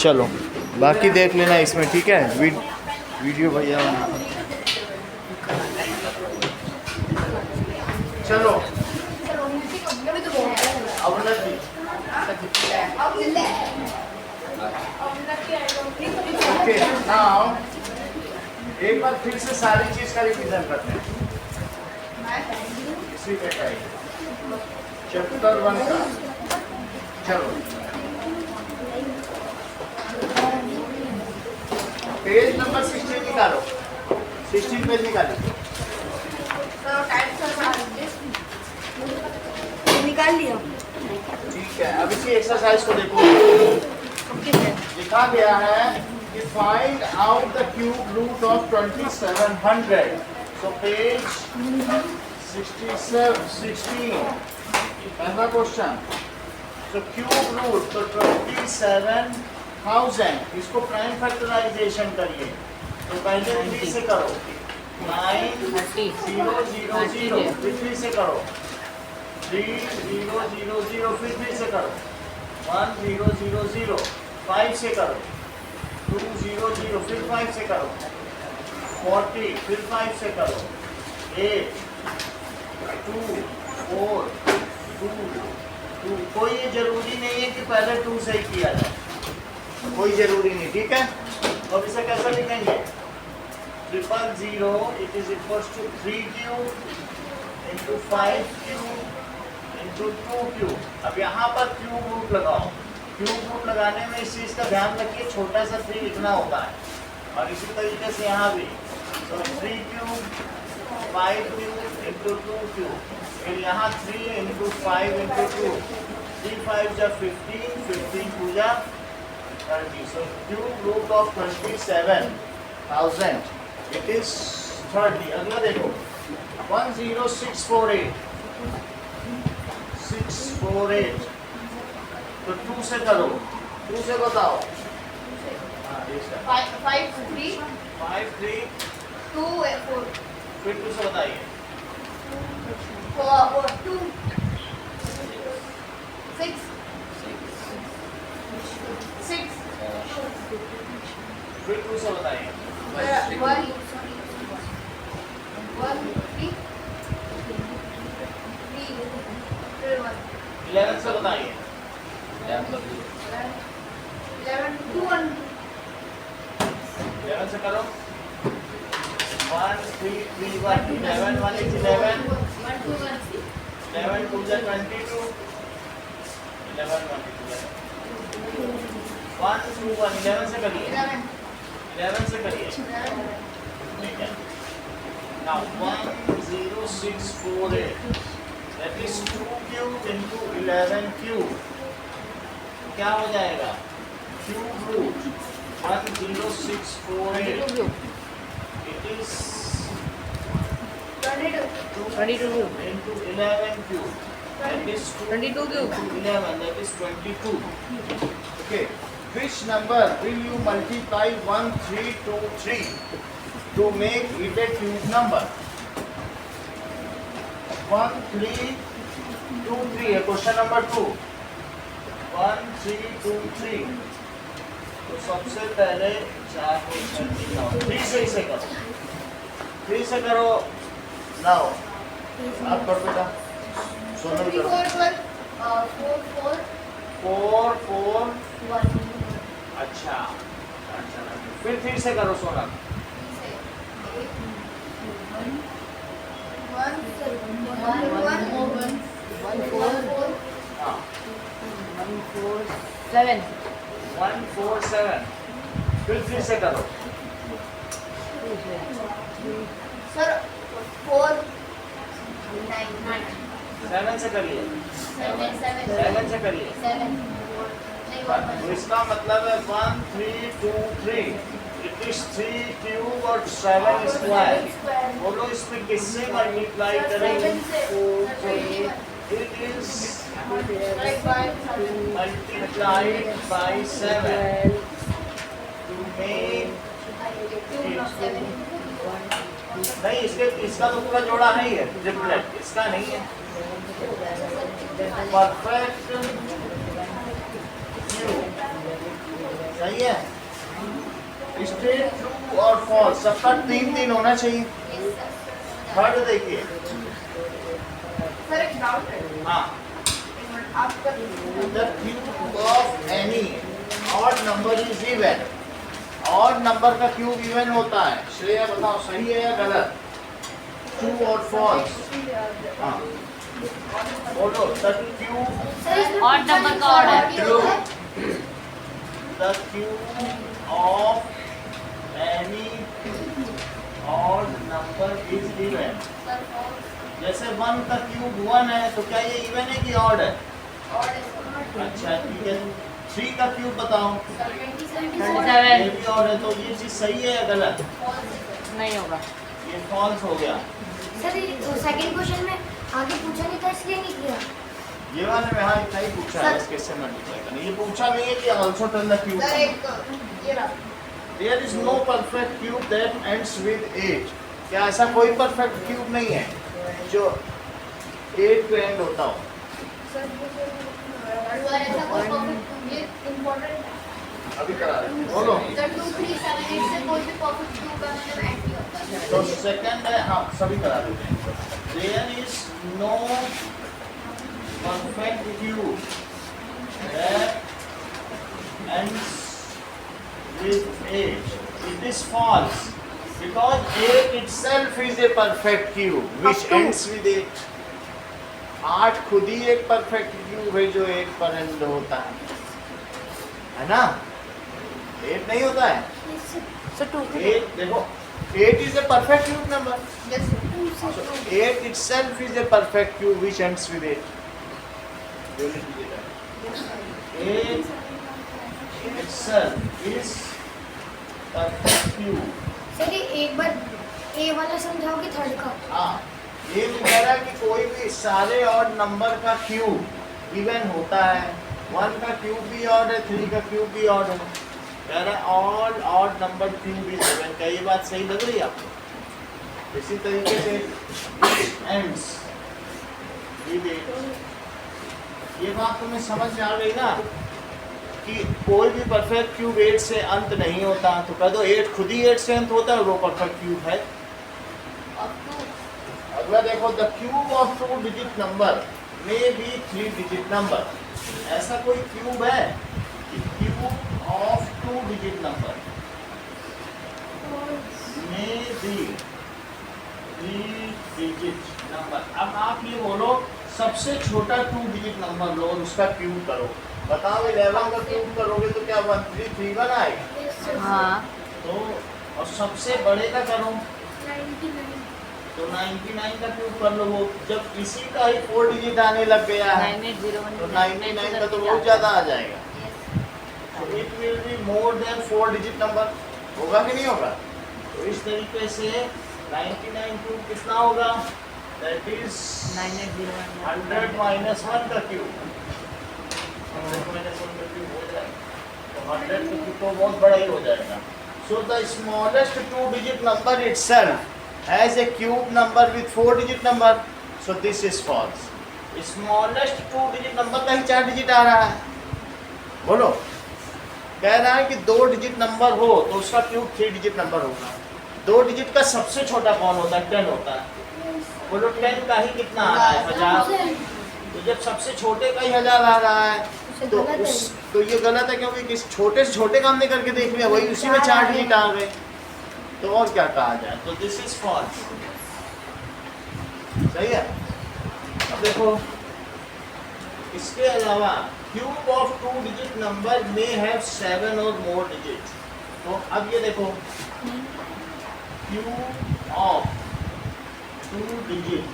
चलो बाकी देख लेना इसमें, ठीक है। वीडियो भैया चलो अब ओके नाउ एक बार फिर से सारी चीज का रिवीजन करते हैं इसी पे चैप्टर 1 का। चलो पेज नंबर 16 निकालो, 16 पेज निकालो। निकाल लिया। ठीक है, अब इसी एक्सरसाइज को देखो। लिखा गया है कि find out the cube root of 2700। So page 16 पहला क्वेश्चन। तो क्यूब रूट तो 27,000, इसको प्राइम फैक्टराइजेशन करिए। तो पहले 3 से करो, 9000, फिर 3 से करो 3000, फिर 3 से करो 1000, 5 से करो 200, फिर 5 से करो 40, फिर 5 से करो 8 2 4 2। कोई ये जरूरी नहीं है कि पहले 2 से ही किया जाए, कोई जरूरी नहीं, ठीक है। तो अब इसे कैसे लिखेंगे? 000 it is equals to 3 cube into 5 cube into 2 cube. अब यहाँ पर क्यूब रूट लगाओ। क्यूब रूट लगाने में इस चीज़ का ध्यान रखिए, छोटा सा 3 लिखना होता है। और इसी तरीके से यहाँ भी तो 3 क्यूब 5 क्यूब इंटू 2 क्यूब, फिर यहाँ 3 इंटू 5 इंटू 2, 3 5 जा 15, 15 2 जा 30। So cube root of 27,000 it is 30। अगला देखो 10648 648। तो 2 से करो, 2 से बताओ। 5 3 5 3 2 4 फिर 2 से बताइए। 4 2 6 6 फिर 2 से बताइए। 1 3 11 से बताइए। 11 2 1 11 से करो 1 3 3 1 11 1 is 11 11 2 is 22 11 1 is 1 2 1 11 से करिए 11 से करिए। ठीक है। Now 10648 that is 2 cube into 11 cube क्या हो जाएगा? Cube root 10648 it is 22 into 11 cube that is 22 cube. 11 that is 22. Okay, which number will you multiply 1323 to make it a cube number? 1323 है क्वेश्चन नंबर 2। 1323 तो सबसे पहले 4 question लिखाओ। 3 से इसे करो, 3 से करो। नाउ आप कर बेटा, सोनल करो। 4 4 अच्छा अच्छा, फिर 3 से करो सोनल। 147 फिर 3 से करो। सर 4 9 7 से करिए, 7 से करिए। तो इसका मतलब है 1 3 2 3 इट इज 3 क्यूब और 7 स्क्वायर। बोलो इसमें किससे मल्टीप्लाई करेंगे? It is multiplied by 7 to make नहीं, इसका तो पूरा जोड़ा है ही है, ट्रिपलेट इसका नहीं है। परफेक्ट क्यूब सही है? स्ट्रेट, ट्रू और फॉल्स सबका 3-3 होना चाहिए। थर्ड देखिए, सर एक डाउट है। हाँ, आपका the cube of any odd number is even. Odd number का क्यूब इवन होता है। श्रेया बताओ सही है या गलत? ट्रू और फॉल्स? हाँ बोलो। द क्यूब ऑड नंबर का order true, the cube of any odd number is even. जैसे 1 का क्यूब 1 है तो क्या ये इवन है कि ऑड है? अच्छा ठीक है। 3 का क्यूब बताओ। 27 ये भी ऑड है, तो ये चीज सही है या गलत? नहीं होगा। ये फॉल्स हो गया। सर सेकंड क्वेश्चन में आगे पूछा नहीं था इसलिए नहीं किया। ये वाले में हाँ इतना ही पूछा है, इसके से मल्टीप्लाई करना। ये पूछा नहीं है कि also tell the cube. There is no perfect cube that ends with 8। क्या ऐसा कोई परफेक्ट क्यूब नहीं है जो 8 पे एंड होता हो? अभी करा रहे हैं, बोलो। तो सेकंड है, हाँ सभी करा देते हैं। There is no perfect cube that ends with 8. It is false because 8 itself is a perfect cube which ends with 8. 8 खुद ही एक परफेक्ट क्यूब है जो 8 पर एंड होता है ना? 8 नहीं होता है? सर 2 8 देखो, 8 is a perfect cube number. So 8 itself is a perfect cube which ends with 8. 8 itself is perfect cube. Sir ये एक बार ए वाला समझाओगे थर्ड का? हाँ, ये भी कह रहा है कि कोई भी सारे ऑड नंबर का क्यूब इवन होता है। 1 का क्यूब भी ऑड है, 3 का क्यूब भी ऑड है। कह रहा है all odd number cube is even. क्या ये बात सही लग रही है आपको? इसी तरीके से एंड्स विद 8। ये बात तुम्हें समझ में आ गई ना कि कोई भी परफेक्ट क्यूब 8 से अंत नहीं होता। तो कह दो 8 खुद ही 8 से अंत होता है, वो परफेक्ट क्यूब है। अगला देखो, the cube of 2 digit number may be 3 digit number. ऐसा कोई क्यूब है कि cube of 2 digit number may be 3 digit number. अब आप ये बोलो सबसे छोटा 2 डिजिट नंबर लो और उसका क्यूब करो। बताओ 11 का क्यूब करोगे तो क्या 1331 आएगा? हाँ तो और सबसे बड़े का करो 99। तो 99 का क्यूब कर लो। वो जब इसी का ही 4 डिजिट आने लग गया है 9801 तो 99 का तो बहुत ज़्यादा आ जाएगा। तो it will be more than 4 digit number. होगा कि नहीं होगा? तो इस तरीके से 99 क्यूब कितना होगा? दैट इज 100 माइनस 1 का क्यूब। 100 माइनस 1 का क्यूब हो जाएगा तो 100 का क्यूब तो बहुत बड़ा ही हो जाएगा। So the smallest 2 digit number itself has a cube number with 4 digit number. So this is false. Smallest 2 digit number का ही 4 डिजिट आ रहा है। बोलो, कह रहा है कि 2 डिजिट नंबर हो तो उसका क्यूब 3 डिजिट नंबर होगा। 2 डिजिट का सबसे छोटा कौन होता है? 10 होता है। बोलो 10 का ही कितना आ रहा है? 1000। तो जब सबसे छोटे का ही 1000 आ रहा है तो ये गलत है, क्योंकि किस छोटे से छोटे काम नहीं करके देख लिया, वही उसी में 4 डिजिट आ गए। तो और क्या कहा जाए? तो दिस इज फॉल्स। सही है। अब देखो, इसके अलावा cube of 2 digit number may have 7 और मोर डिजिट। तो अब ये देखो, cube of 2 digit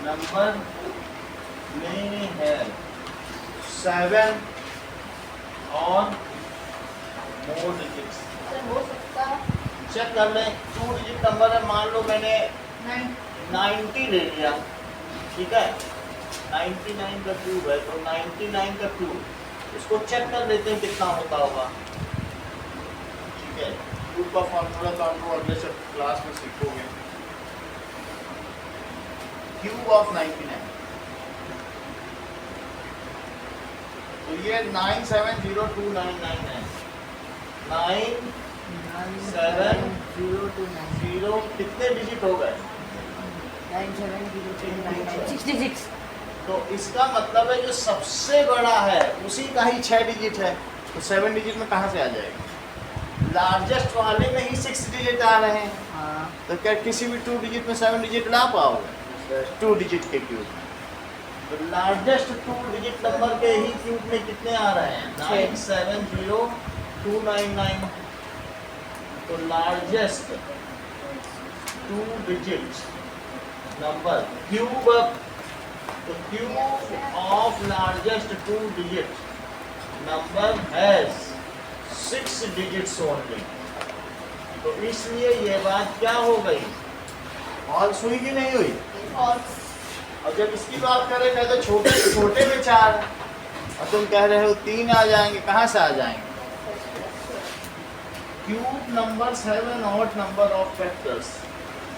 number may have 7 और मोर डिजिट्स। चेक कर लें। 2 डिजिट नंबर है, मान लो मैंने 90 ले लिया, ठीक है? 99 का क्यूब है तो 99 का क्यूब, इसको चेक कर लेते हैं कितना होता होगा। ठीक है, क्यूब का फॉर्मूला तो आप लोग अगले से क्लास में सीखोगे। क्यूब ऑफ 99 तो ये 970299 है। 9 7 0 कितने डिजिट हो गए? 66। तो इसका मतलब है जो सबसे बड़ा है उसी का ही 6 डिजिट है, तो 7 डिजिट में कहाँ से आ जाएगा? लार्जेस्ट वाले में ही 6 डिजिट आ रहे हैं, हाँ तो क्या किसी भी 2 डिजिट में 7 डिजिट ला पाओगे 2 डिजिट के क्यूब में? तो लार्जेस्ट 2 डिजिट नंबर के ही क्यूब में कितने आ रहे हैं? 970299। तो लार्जेस्ट 2 डिजिट नंबर क्यूब, तो cube of largest 2 digit number has 6 digits only. तो इसलिए ये बात क्या हो गई? फॉल्स हुई कि नहीं हुई? और जब इसकी बात करें तो छोटे छोटे में 4 और तुम कह रहे हो 3 आ जाएंगे, कहाँ से आ जाएंगे? Cube numbers have an odd number of factors.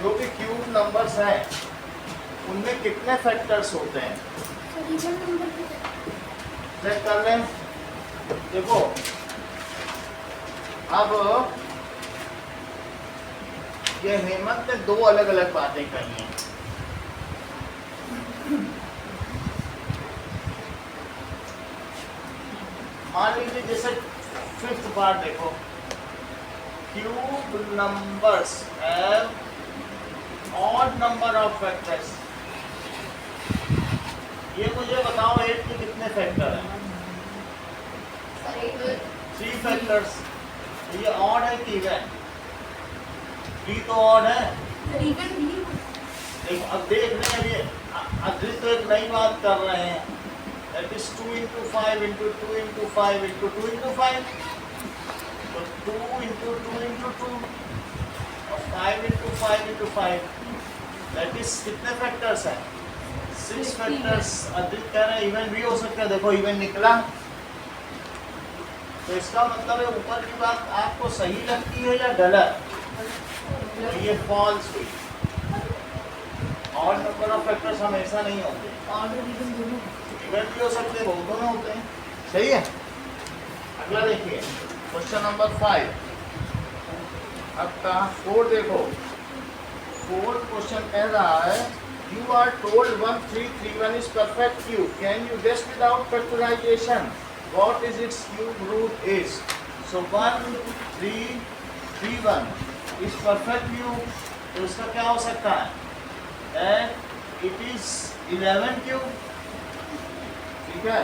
जो भी क्यूब नंबर्स हैं उनमें कितने फैक्टर्स होते हैं? चेक कर लें। देखो अब ये हेमंत ने 2 अलग अलग बातें कही हैं। मान लीजिए जैसे 5th पार्ट देखो, cube numbers have odd number of factors. ये मुझे बताओ 8 के कितने फैक्टर हैं? 3 फैक्टर्स। ये ऑड है कि इवन? 3 तो ऑड है। अब देख रहे हैं, ये अभी तो एक नई बात कर रहे हैं, that is 2 into 5 into 2 into 5 into 2 into 5, तो 2 into 2 into 2 और 5 into 5 into 5, that is कितने फैक्टर्स हैं? 6 फैक्टर्स। अदित कह रहे हैं इवन भी हो सकते हैं, देखो इवन निकला। तो इसका मतलब है ऊपर की बात आपको सही लगती है या गलत? तो ये फॉल्स हुई। ऑड नंबर ऑफ फैक्टर्स हमेशा नहीं होते, इवन भी हो सकते हैं, बहुत दोनों होते हैं। सही है। अगला देखिए क्वेश्चन नंबर 5। अब का 4 देखो। 4th क्वेश्चन कह रहा है you are told 1331 is perfect cube. Can you guess without factorization what is its cube root is? So 1331 is perfect cube. तो इसका क्या हो सकता है? And it is 11 cube. ठीक है।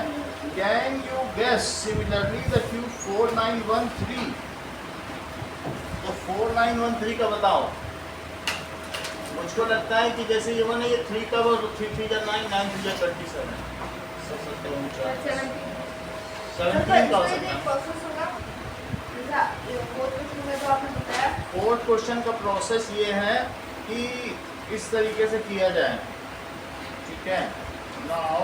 Can you guess similarly the cube 4913? तो 4913 का बताओ। मुझको लगता है कि जैसे ये वन है, ये 3 का वो 3 3 जा 9 9 3 जा 27 17 का हो सकता है। फोर्थ क्वेश्चन का प्रोसेस ये है कि इस तरीके से किया जाए। ठीक है। नाउ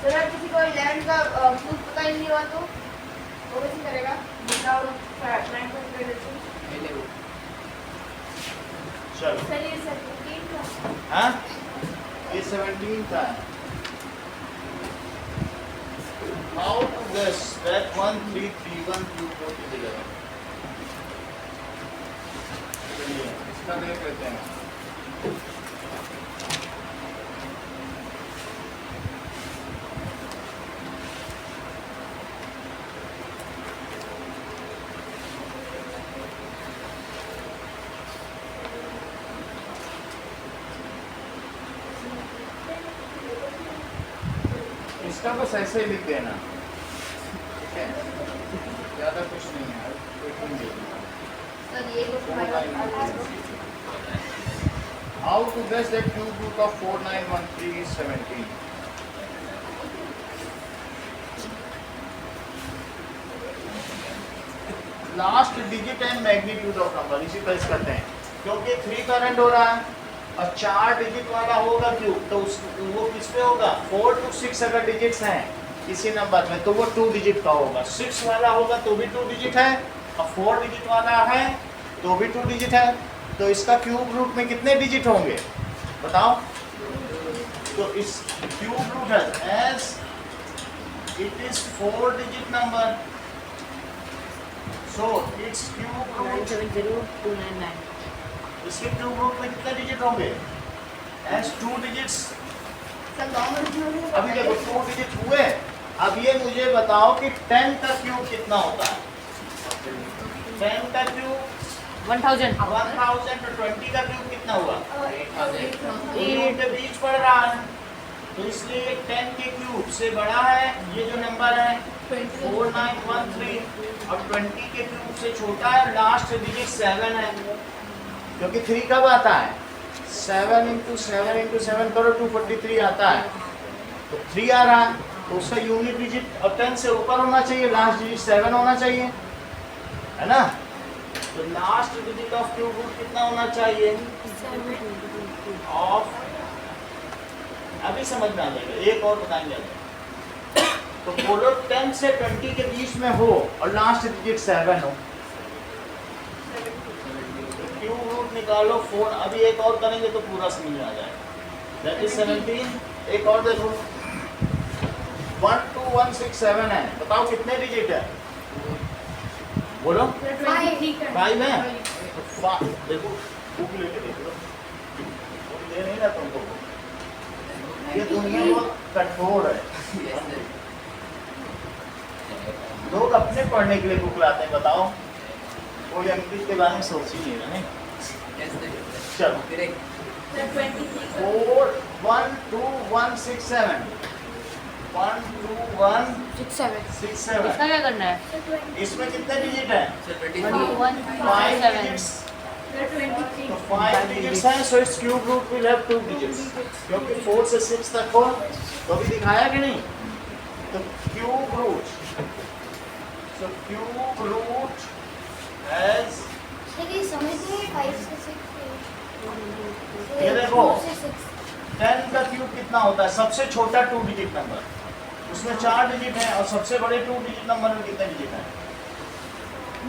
सर किसी को 11 का क्यूब पता ही नहीं हुआ तो वो कैसे करेगा? विदाउट फ्रैक्शन चलो सर ये 17 का हाँ ये 17 का है। How to guess that 1331 cube root is 11? चलिए इसका देख लेते हैं। इसका बस ऐसे ही लिख देना। ठीक है, ज़्यादा कुछ नहीं है। सर ये तो how to guess that cube root of 4913 is 17? Last digit and magnitude of number, इसी पर करते हैं। क्योंकि 3 करंट हो रहा है और 4 डिजिट वाला होगा क्यूब, तो वो किस पे होगा? 4 to 6 अगर डिजिट्स हैं किसी नंबर में तो वो 2 डिजिट का होगा। 6 वाला होगा तो भी 2 डिजिट है, और 4 डिजिट वाला है तो भी 2 डिजिट है। तो इसका क्यूब रूट में कितने डिजिट होंगे बताओ? तो इस क्यूब रूट है S it is 4-digit number. So its cube root, 970299. इसके क्यूब रूट में कितने डिजिट होंगे? As 2 digits. सर नॉर्मल अभी देखो 2 डिजिट हुए। अब ये मुझे बताओ कि 10 का क्यूब कितना होता है? 10 का क्यूब 1000. 1000 तो 20 का क्यूब कितना हुआ? 8 के बीच पड़ रहा है, तो इसलिए 10 के क्यूब से बड़ा है ये जो नंबर है 4913, और 20 के क्यूब से छोटा है, लास्ट डिजिट 7 है, क्योंकि 3 कब आता है? 7 इंटू 7 करो 243 आता है, तो 3 आ रहा है, तो उसका यूनिट डिजिट और 10 से ऊपर होना चाहिए, लास्ट डिजिट 7 होना चाहिए, है ना? तो last digit of cube root कितना होना चाहिए? ऑफ, अभी समझ में आ जाएगा, एक और बताएंगे अभी। तो बोलो 10 से 20 के बीच में हो और लास्ट डिजिट 7 हो, क्यूब रूट निकालो 4। अभी एक और करेंगे तो पूरा समझ में आ जाएगा। That is 17। एक और देखो 12167 है, बताओ कितने डिजिट है? बोलो 5 है। तो देखो बुक लेके देख लो, बुक दे नहीं ना तुमको, ये दुनिया बहुत कठोर है। लोग अपने पढ़ने के लिए बुक लाते हैं, बताओ कोई अंग्रेजी के बारे में सोच ही नहीं रहा है। चलो 4122167 12167। इसका क्या करना है? इसमें कितने डिजिट हैं? 5 2157. डिजिट्स। तो 5 डिजिट्स हैं, so its cube root will have 2 digits, क्योंकि 4 से 6 तक हो, तो अभी दिखाया कि नहीं? तो cube root, so cube root has, समझ नहीं 5 से 6 ये देखो 4 से 6 10 का क्यूब कितना होता है? सबसे छोटा 2 डिजिट नंबर, उसमें 4 डिजिट है, और सबसे बड़े 2 डिजिट नंबर में कितने डिजिट हैं?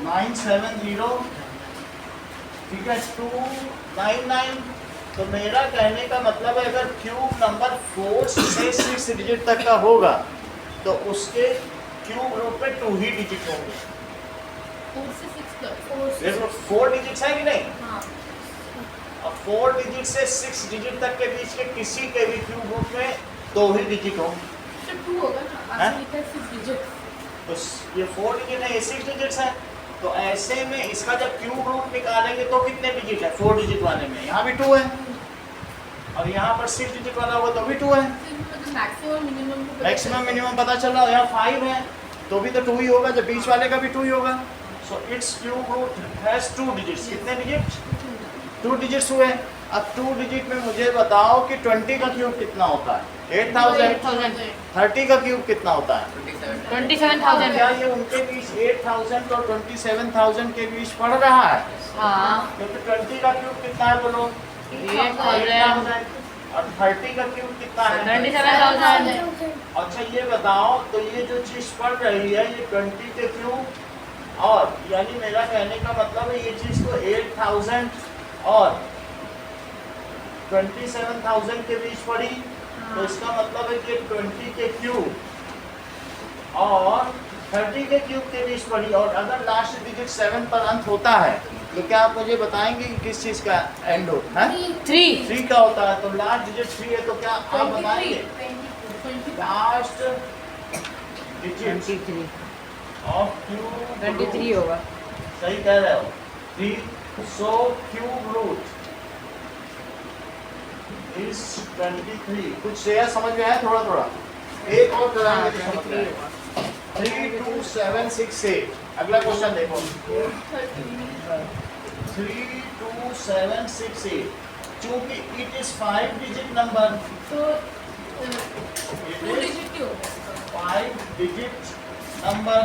970, ठीक है, 299। तो मेरा कहने का मतलब है अगर क्यूब नंबर 4 से 6 डिजिट तक का होगा तो उसके क्यूब रूट में 2 ही डिजिट होंगे। 4 से 6 देखो 4 डिजिट्स है कि नहीं? अब 4 डिजिट से 6 डिजिट तक के बीच के किसी के भी क्यूब रूट में 2 ही डिजिट होंगे। तो 2 होगा ना, हैं? आपने लिखा है 6 डिजिट। तो ये 4 डिजिट है, ये 6 डिजिट्स है, तो ऐसे में इसका जब क्यूब रूट निकालेंगे तो कितने डिजिट है? 4 डिजिट वाले में यहाँ भी 2 है, और यहाँ पर 6 डिजिट वाला होगा तो भी 2 है। मैक्सिमम मिनिमम पता चल रहा है, यहाँ 5 है तो भी तो 2 ही होगा, जब बीच वाले का भी 2 ही होगा। So its cube root has 2 digits. कितने डिजिट? 2 डिजिट्स हुए। अब 2 डिजिट में मुझे बताओ कि 20 का क्यूब कितना होता है? 8000। 30 का क्यूब कितना होता है? 27000. क्या ये उनके बीच 8000 और 27000 के बीच पड़ रहा है? हाँ. क्योंकि 20 का क्यूब कितना है बोलो? 8000. और 30 का क्यूब कितना है? 27000. अच्छा ये बताओ, तो ये जो चीज पढ़ रही है ये 20 के क्यूब, और यानी मेरा कहने का मतलब है ये चीज तो 8000 और 27000 के बीच पड़ी, तो इसका मतलब है कि 20 के क्यूब और 30 के क्यूब के बीच पड़ी, और अगर लास्ट डिजिट 7 पर अंत होता है तो क्या आप मुझे बताएंगे कि किस चीज का एंड होता है? 3 का होता है, तो लास्ट डिजिट 3 है, तो क्या आप बताएंगे लास्ट डिजिट 23. ऑफ क्यूब 23 होगा. सही कह रहे हो 3। So cube root is 23। कुछ शेयर समझ में आया? थोड़ा थोड़ा एक और कराएंगे तो समझ में आएगा। 32768। अगला क्वेश्चन देखो 32768। चूंकि इट इज 5 डिजिट नंबर, तो इट 2 इज डिजिट क्यों होगा? 5 digit number,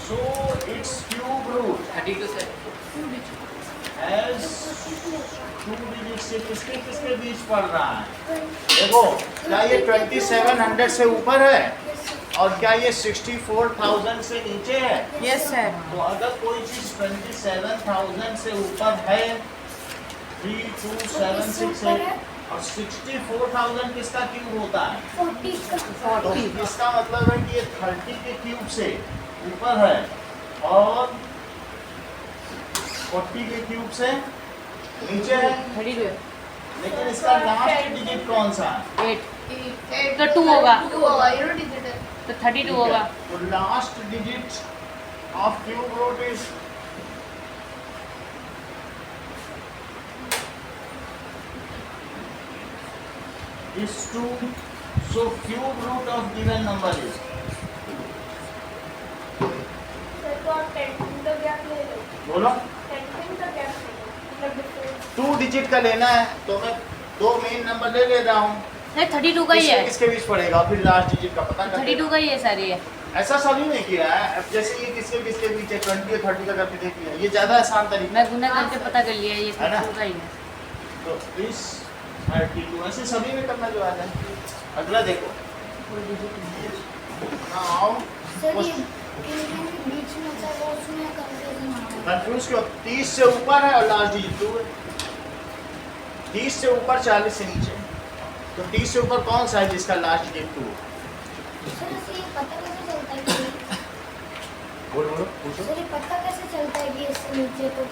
so its cube root 2 digit has 2 digits से किसके किसके बीच पड़ रहा है? देखो क्या ये 2700 से ऊपर है और क्या ये 64,000 से नीचे है? Yes sir. तो अगर कोई चीज 27,000 से ऊपर है 3276 है, और 64,000 किसका क्यूब होता है? 40 का तो इसका मतलब है कि ये 30 के क्यूब से ऊपर है और 40 के क्यूब से नीचे है, 32 लेकिन इसका लास्ट डिजिट कौन सा है? 8 तो 2 होगा। 2 होगा, ये नो डिजिट है। तो 32 होगा। तो last digit of cube root is is 2. So cube root of given number is sir तो आप 10 का गैप ले लो। बोलो 10 का गैप ले लो। मतलब डिफरेंस 2 डिजिट का लेना है तो मैं दो मेन नंबर ले रहा हूँ, नहीं 32 का ही है। किसके बीच पड़ेगा फिर लास्ट डिजिट का पता कर 32 का ही है सर ये। ऐसा सभी नहीं किया है। अब जैसे ये किसके किसके बीच है 20 और 30 का करके देख लिया, ये ज्यादा आसान तरीका मैं गुना करके पता कर लिया ये है ना? 32 का ही है। तो इस 32 ऐसे सभी में करना जो आ जाए। अगला देखो नाउ सर ये इनके बीच में था वो उसमें कंफ्यूजन आ रहा है। कंफ्यूज क्यों? 30 से ऊपर है और लास्ट डिजिट 2 है। 30 से ऊपर 40 से नीचे, तो 30 से ऊपर कौन सा है जिसका लास्ट डिजिट 2? सर इसे ये पता कैसे चलता है कि बोलो बोलो पूछो। सर ये पता कैसे चलता है कि इससे नीचे तो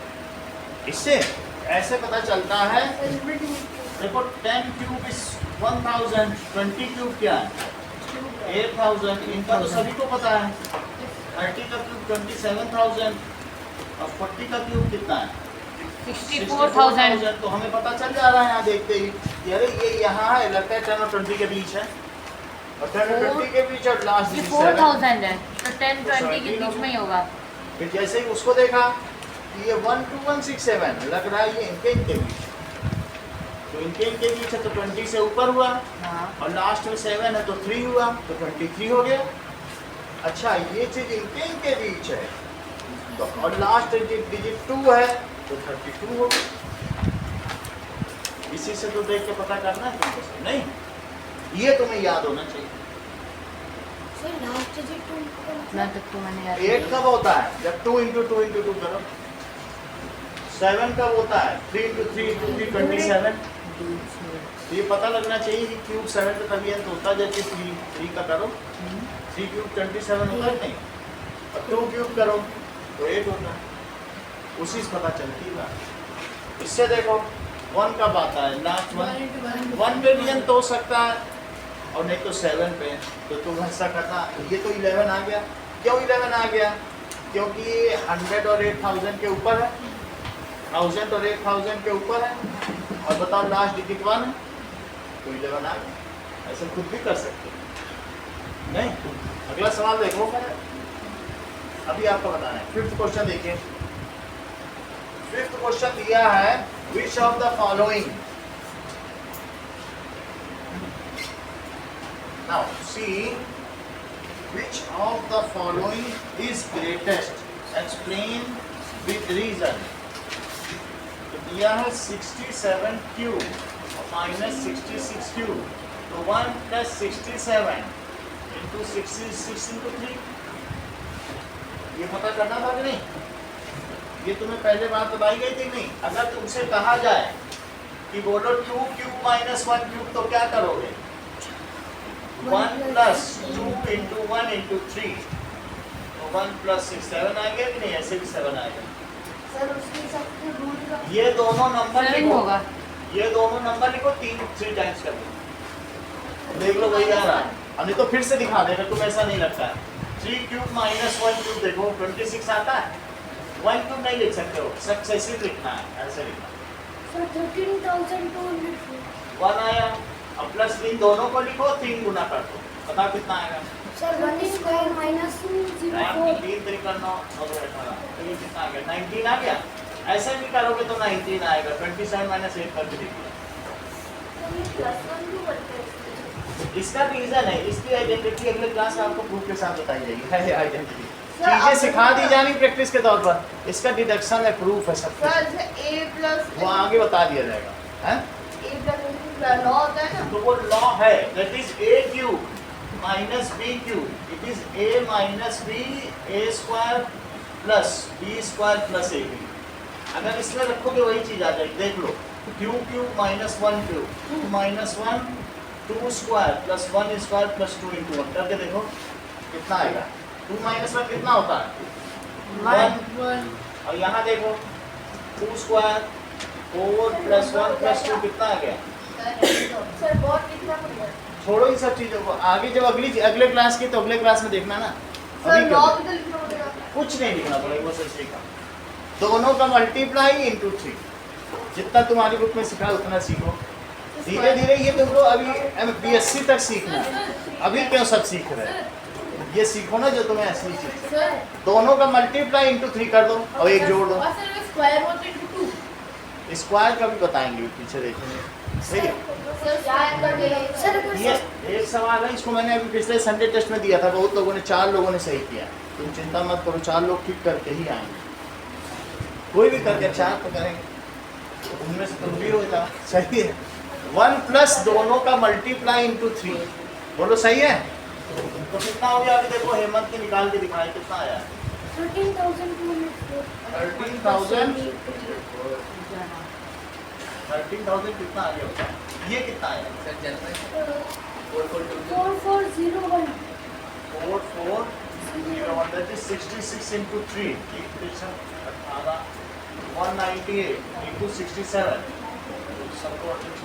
इससे ऐसे पता चलता है, देखो 10 क्यूब इज 1000, 20 क्यूब क्या है 8000, इनका तो सभी को पता है। 30 का क्यूब 27000 और 40 का क्यूब कितना है 64,000। तो हमें पता चल जा रहा है यहाँ देखते ही कि अरे ये यहाँ है, लगता है 10 और 20 के बीच है और 10 और 20 के बीच और लास्ट डिजिट 4,000 है तो 10 20 के बीच में ही होगा। फिर जैसे ही उसको देखा कि ये 12167 लग रहा है ये इनके बीच, तो इनके बीच है तो 20 से ऊपर हुआ हाँ और लास्ट में 7 है तो 3 हुआ तो 23 हो गया। अच्छा ये चीज इनके बीच है तो और लास्ट डिजिट 2 है तो 32 हो गया। इसी से तो देख के पता करना है तुमको सब, नहीं ये तुम्हें याद होना चाहिए। सर लास्ट डिजिट तो ना तक तो मैंने याद 8 कब होता है जब 2 into 2 into 2 करो। 7 कब होता है 3 into 3 into 3 27। तो ये पता लगना चाहिए कि क्यूब 7 पे तभी अंत होता है जबकि 3 का करो 3 क्यूब 27 होता है नहीं, और 2 क्यूब करो तो 8 होता है। उसी से पता चलती है बात। इससे देखो 1 कब आता है लास्ट 1 पे भी अंत हो सकता है और नहीं तो 7 पे, तो तुम ऐसा करना ये तो 11 आ गया। क्यों 11 आ गया? क्योंकि ये 100 और 8000 के ऊपर है, 1000 और 8000 के ऊपर है और बताओ लास्ट डिजिट 1 है तो 11 आ गया। ऐसे खुद भी कर सकते हो नहीं। अगला सवाल देखो, अभी आपको बताना है। 5th क्वेश्चन देखिए। 5th क्वेश्चन दिया है which of the following, now see which of the following is greatest, explain with reason। तो दिया है 67 क्यूब माइनस 66 क्यूब, तो 1 प्लस 67 इंटू 66 इंटू 3, ये पता करना था कि नहीं? ये तुम्हें पहले बात बताई गई थी नहीं? अगर तुमसे कहा जाए कि बोलो 2 क्यूब माइनस 1 क्यूब तो क्या करोगे? 1 प्लस 2 इंटू 1 इंटू 3, तो 1 प्लस 6 7 आ गया कि नहीं? ऐसे भी 7 आएगा। सर उसके हिसाब से रूल का ये दोनों नंबर 7 लिखो, होगा। ये दोनों नंबर लिखो 3 टाइम्स कर दो, देख लो वही आ रहा है। अब नहीं तो फिर से दिखा देगा, तुम ऐसा नहीं लगता है। 3 क्यूब माइनस 1 क्यूब देखो 26 आता है। 1 क्यूब नहीं लिख सकते हो, सक्सेसिव लिखना है, ऐसे लिखना। सर 13,200 1 आया, अब प्लस इन दोनों को लिखो 3 गुना कर दो, बताओ कितना आएगा? सर 1 स्क्वायर माइनस 04 3 3 9 9 18, तो ये कितना आ गया? 19 आ गया। ऐसे भी करोगे तो 19 आएगा। 27 माइनस 8 करके देखिए। +1 क्यों करते हैं? इसका रीजन है, इसकी आइडेंटिटी अगले क्लास में आपको प्रूफ के साथ बताई जाएगी। है आइडेंटिटी, सर, चीजें आप सिखा दी बता- जानी प्रैक्टिस के तौर पर। इसका डिडक्शन है, प्रूफ है सब कुछ, सर जैसे a प्लस वो आगे बता दिया जाएगा। हैं? a प्लस लॉ होता है ना, तो वो लॉ है, that is a cube minus b cube, it is a minus b a square plus b square plus ab। अगर इसमें रखोगे वही चीज आ जाएगी, देख लो, क्यू cube minus 1 cube, 2 minus 1 2 square plus 1 square plus 2 into 1 करके देखो कितना आएगा। 2 माइनस 1 कितना होता है 1, और यहाँ देखो 2 स्क्वायर 4 प्लस 1 प्लस 2 कितना आ गया। सर बहुत लिखना पड़ेगा। छोड़ो इन सब चीजों को, आगे जब अगले क्लास की तो अगले क्लास में देखना ना, सर अभी लॉ कर भी तो लिखना पड़ेगा। कुछ नहीं लिखना पड़ेगा, वो सर सीखा दोनों का मल्टीप्लाई इंटू 3, जितना तुम्हारी बुक में सिखा उतना सीखो। धीरे धीरे ये तुमको अभी BSc तक सीखना है, अभी क्यों सब सीख रहे हैं, ये सीखो ना जो तुम्हें असली चीज। सर दोनों का मल्टीप्लाई इंटू 3 कर दो और एक जोड़ दो। Sir square root into 2। Square का भी बताएंगे पीछे देखेंगे, सही है। सर याद कर ले। सर ये एक सवाल है, इसको मैंने अभी पिछले संडे टेस्ट में दिया था, बहुत लोगों ने 4 लोगों ने सही किया। तुम चिंता मत करो, 4 लोग ठीक करके ही आएंगे, कोई भी करके 4 तो करेंगे, उनमें से तुम भी हो जा, सही है। 1 प्लस दोनों का मल्टीप्लाई इंटू 3, बोलो सही है। तो कितना हो गया अभी देखो, हेमंत ने निकाल के दिखाया कितना आया। 13,204 13,000 कितना आ गया होगा, ये कितना आया। 4401 4401 that is 66 into 3 equation 18 198 into 67 सबको 68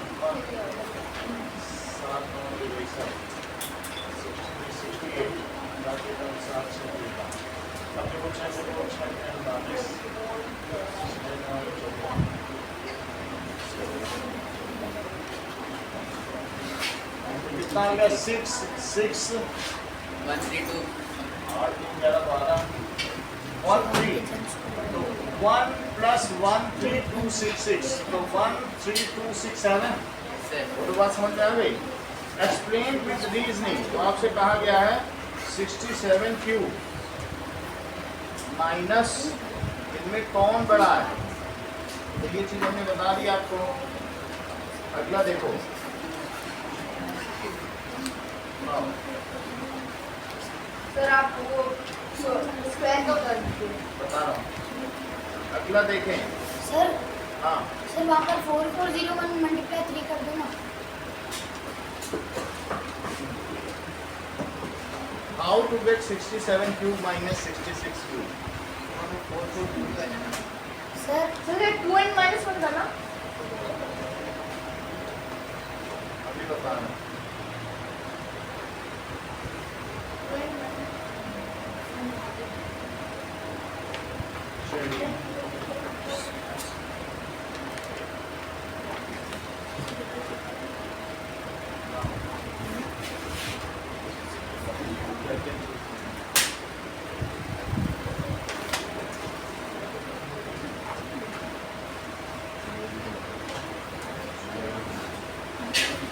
कितना आ गया 6 6 132 और 3 11 12 और 3 तो 1 प्लस 1 3 2 6 6 तो 1 3 2 6 7 वो तो बात समझ में आ गई। एक्सप्लेन विद रीजनिंग, तो आपसे कहा गया है 67 क्यूब माइनस इनमें कौन बड़ा है, तो ये चीज़ हमने बता दी आपको। अगला देखो सर आप वो स्क्वायर का कर दीजिए। बता रहा हूँ, अगला देखें। सर हाँ सर वहाँ पर 4401 मल्टीप्लाई 3 कर दो ना। How to get 67 cube minus 66 cube. Sir ये 2 n minus 1 था ना। अभी बता रहा हूँ। 2 n minus चलिए।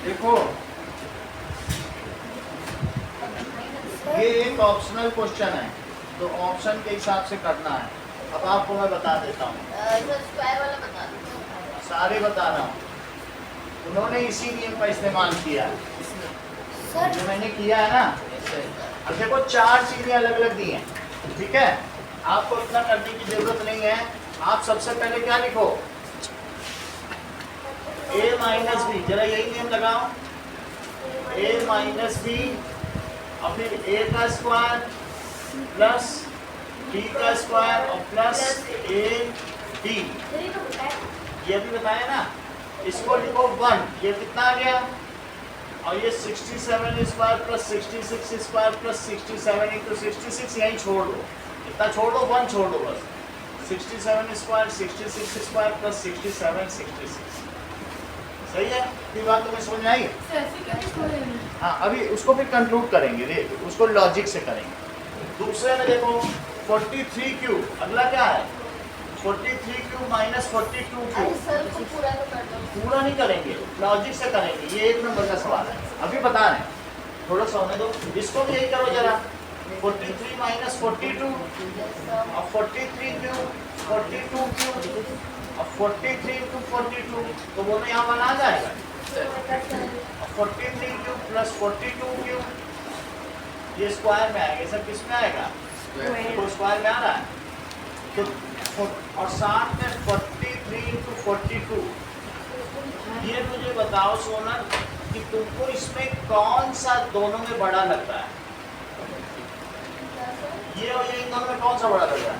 देखो ये एक ऑप्शनल क्वेश्चन है, तो ऑप्शन के हिसाब से करना है। अब आपको मैं बता देता हूँ, सर स्क्वायर वाला बता दो। सारे बता रहा हूँ। उन्होंने इसी नियम का इस्तेमाल किया है सर जो मैंने किया है ना। अब देखो 4 चीजें अलग अलग दी हैं, ठीक है, आपको इतना करने की जरूरत नहीं है। आप सबसे पहले क्या लिखो, a माइनस बी, जरा यही नियम लगाओ, a माइनस बी और फिर a का स्क्वायर प्लस b का स्क्वायर और प्लस a b, ये भी बताया ना। इसको लिखो 1, ये कितना आ गया, और ये 67 square plus 66 square plus 67 into 66, यहीं छोड़ दो, इतना छोड़ दो, 1 छोड़ दो बस। 67 स्क्वायर 66 स्क्वायर प्लस 67 66, सही है। ये बात तुम्हें समझ में आई है। हाँ अभी उसको फिर कंक्लूड करेंगे, उसको लॉजिक से करेंगे। दूसरे में देखो 43 क्यूब, अगला क्या है 43 क्यूब माइनस 42 अरे क्यूब। सर को पूरा तो कर दो। पूरा नहीं करेंगे, लॉजिक से करेंगे, ये 1 नंबर का सवाल है, अभी बता रहे हैं, थोड़ा सा होने दो। इसको भी यही करो जरा, 43 माइनस 42 और 43 क्यूब 42 क्यूब और 43 इंटू 42, तो बोलो यहाँ 1 आ जाएगा। और 43 क्यूब प्लस 42 क्यूब, ये स्क्वायर में आएगा, सब किस में आएगा, तो स्क्वायर में आ रहा है। तो और साथ में 43 इंटू 42। ये मुझे बताओ सोनल कि तुमको इसमें कौन सा दोनों में बड़ा लगता है? ये और ये इन दोनों में कौन सा बड़ा लग रहा है?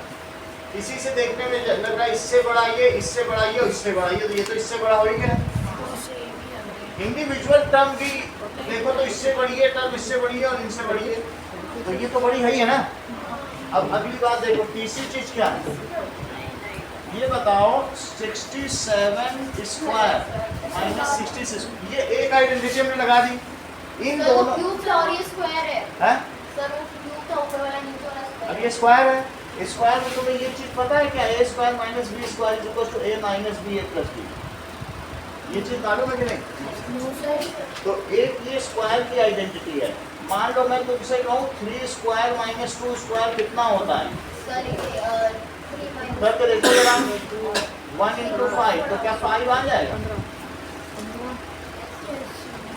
इसी से देखने में लग रहा है इससे बड़ा ये, इससे बड़ा ये और इससे बड़ा ये, तो ये तो इससे बड़ा हो ही गया। इंडिविजुअल टर्म भी देखो तो इससे बड़ी है टर्म, इससे बड़ी है और इनसे बड़ी है, तो ये तो बड़ी है ही है ना। अब अगली बात देखो, तीसरी चीज क्या है ये बताओ। 67 स्क्वायर माइनस 66, ये एक आइडेंटिटी हमने लगा दी इन सर वो दोनों। क्यूब था और ये स्क्वायर है। हैं? सर वो क्यूब था ऊपर वाला, नीचे वाला अब स्क्वायर। ये स्क्वायर है, स्क्वायर में तुम्हें ये चीज पता है क्या? a square minus B square is equal to a minus B a plus B. ये चीज मालूम है कि नहीं? तो एक ये स्क्वायर की आइडेंटिटी है। मान लो मैं तुमसे कहूँ 3 स्क्वायर माइनस 2 स्क्वायर कितना होता है? सर ये 3 करके देखो जरा। 1 इंटू 5, तो क्या 5 आ जाएगा?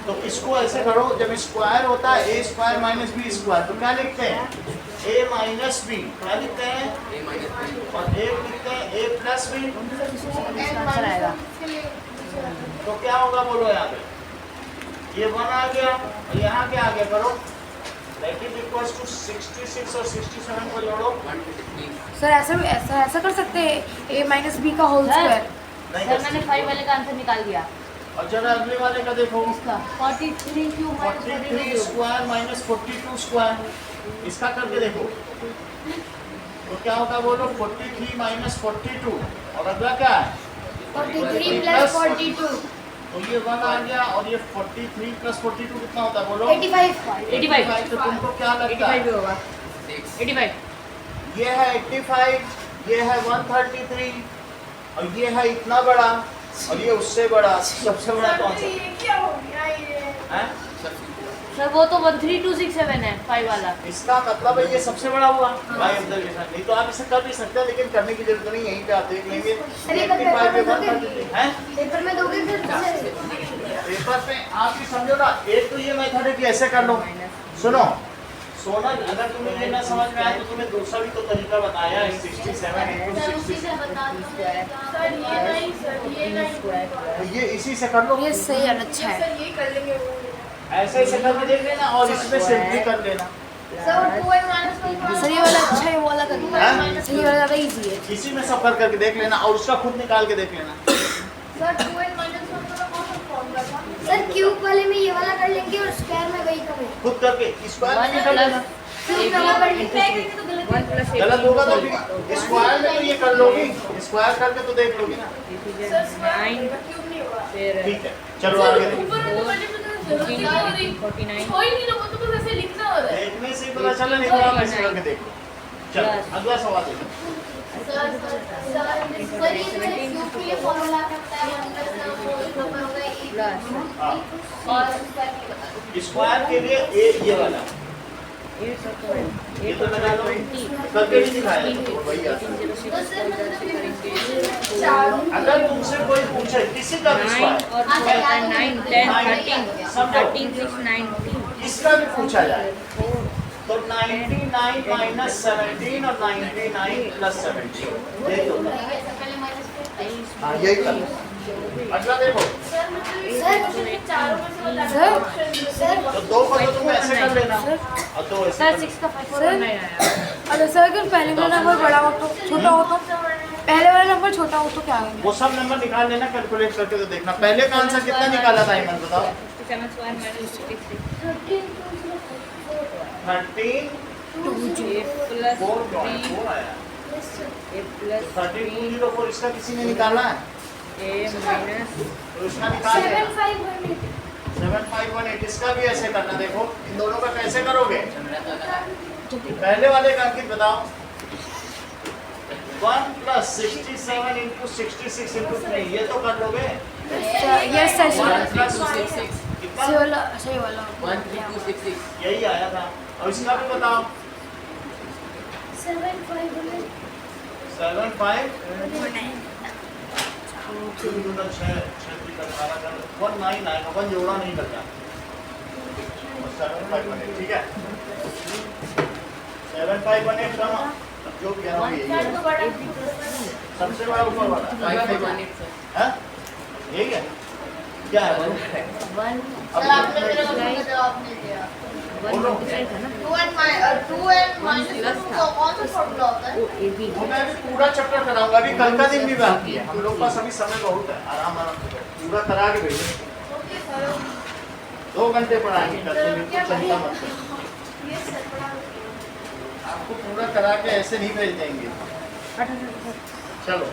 तो इसको ऐसे करो, जब स्क्वायर होता है a square minus B square, तो क्या लिखते हैं? a minus B. क्या लिखते हैं? A minus B. और एक लिखते हैं a प्लस बी। आंसर आएगा। तो क्या होगा बोलो यहाँ पे? ये 1 आ गया और यहाँ क्या आ गया करो? दैट इज इक्वल टू 66 और 67 को जोड़ो। 123. सर ऐसा कर सकते हैं a माइनस बी का होल सर। स्क्वायर। नहीं सर कर मैंने सकते। 5 वाले का आंसर निकाल दिया। और जरा अगले वाले का देखो। इसका 43 cube minus 43 42। Square minus 42 square, इसका करके देखो तो क्या होगा बोलो? 43 माइनस 42 और अगला क्या है? 43 प्लस 42 तो ये 1 आ गया और ये 43 प्लस 42 कितना होता है बोलो? 85 85। तो तुमको क्या लगता 85 भी है? होगा। 6. 85। ये है 85, ये है 133 और ये है इतना बड़ा और ये उससे बड़ा। सबसे बड़ा कौन सा ये क्या हो गया ये? है? सर वो तो 13267 है 5 वाला। इसका मतलब है ये सबसे बड़ा हुआ बाय ऑब्जर्वेशन। नहीं तो आप इसे कर भी सकते हैं, लेकिन करने की जरूरत नहीं, यहीं पे आप देख लेंगे। अरे कल 85 में पेपर में 133 है। पेपर में दोगे फिर पेपर पे आप ही समझो ना। एक तो ये मेथड है कि ऐसे कर लो। सुनो सोनल, अगर तुम्हें ये ना समझ में आए तो तुम्हें दूसरा भी तो तरीका बताया है। 67 इंटू सर उसी 66, से बता दो। सर ये नहीं, सर ये नहीं। तो ये इसी से कर लो। ये सही है, अच्छा है। सर ये कर लेंगे वो। ऐसे ऐसे करके देख लेना और इसमें सिंपली कर लेना। सर 2n माइनस 1 सर ये वाला अच्छा है, वो वाला करना हाँ? सर ये वाला ज़्यादा इजी है। इसी में सब कर करके देख लेना और उसका खुद निकाल के देख लेना। सर 2n माइनस 1 का कौन सा फॉर्मूला था? सर क्यूब वाले में ये वाला कर लेंगे और स्क्वायर में वही का वही। खुद करके स्क्वायर में 1 भी कर लेना। प्लस गलत होगा तो फिर स्क्वायर में तो ये कर लोगी, स्क्वायर करके तो देख लोगी ना। सर स्क्वायर क्यूब नहीं होगा। फिर ठीक है, चलो आगे देखो। ऊपर में तो मल्टीप्लाई जरूरत ही नहीं हो रही। 49 कोई नहीं ना, वो तो बस ऐसे लिखना होता है। देखने से ही पता चला, नहीं तो आप ऐसे करके देखो। चलो अगला सवाल देखो। सर ये क्यूब के लिए फॉर्मूला करता है, मतलब वो नंबर होगा प्लस हाँ, और स्क्वायर के लिए बता दो। स्क्वायर के लिए ए ये वाला ये तो लगा लो, करके ही दिखाया तो वही आता है। तो सर मतलब चारों अगर तुमसे कोई पूछे किसी का भी 9 स्क्वायर, और 9 10 13 13 6 19 इसका भी पूछा जाए तो 99 माइनस 17 और 99 प्लस 17 यही होता है। पहले माइनस हाँ यही कर लो। अगला देखो, सर मतलब चारों में से बताना सर, ऑप्शन सर तो दो को तो तुम ऐसे कर लेना और दो ऐसे सर कर 6 का 549 आया। और सर अगर पहले वाला नंबर बड़ा हो तो छोटा हो तो पहले वाला नंबर छोटा हो तो क्या होगा? वो सब नंबर निकाल लेना, कैलकुलेट करके तो देखना। पहले का आंसर कितना निकाला था ईमान बताओ? 67 स्क्वायर माइनस 56 13 प्लस 4.4 आया। प्लस 13 इसका किसी ने निकाला है ए माइनस तो इसका निकाल लेना। 7518 7518 इसका भी ऐसे करना। देखो इन दोनों का कैसे करोगे? पहले वाले का अंकित बताओ। 1 प्लस 67 इंटू 66 इंटू 3 ये तो कर लोगे। Yes sir, 1 plus 266. कितना? सही वाला 13266. यही आया था। और इसका भी बताओ। 7518 7 5 19 आएगा, 1 जोड़ा नहीं करता। 7 5 1 ठीक है। 7 5 1 कम अब जो भी है ना यही सर है। तो बड़ा सबसे बड़ा ऊपर वाला 518 सर। है, यही है क्या है बोलो? सर आपने मेरे को इसका जवाब नहीं दिया। बोलो। 2 and minus 2 का कौन सा फॉर्मूला होता है? वो मैं अभी पूरा चैप्टर कराऊंगा, अभी कल का दिन भी बाकी है, हम लोग पास अभी समय बहुत है, आराम आराम से पूरा करा के भेजेंगे। Okay sir. 2 घंटे पढ़ाएंगे कल दिन, बिल्कुल चिंता मत करो, ये सर पढ़ा आपको पूरा करा के ऐसे नहीं भेज देंगे। चलो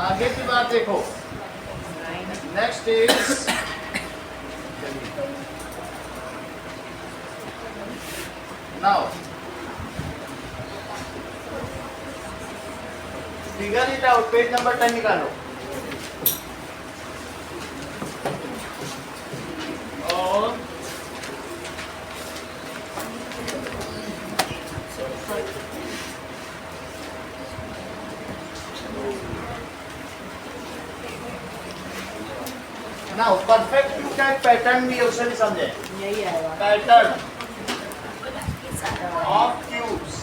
आगे की बात देखो, next is now figure it out, page number 10 निकालो और नाउ परफेक्ट क्यूब का एक पैटर्न भी है, उसे भी समझे। यही आएगा। पैटर्न ऑफ क्यूब्स,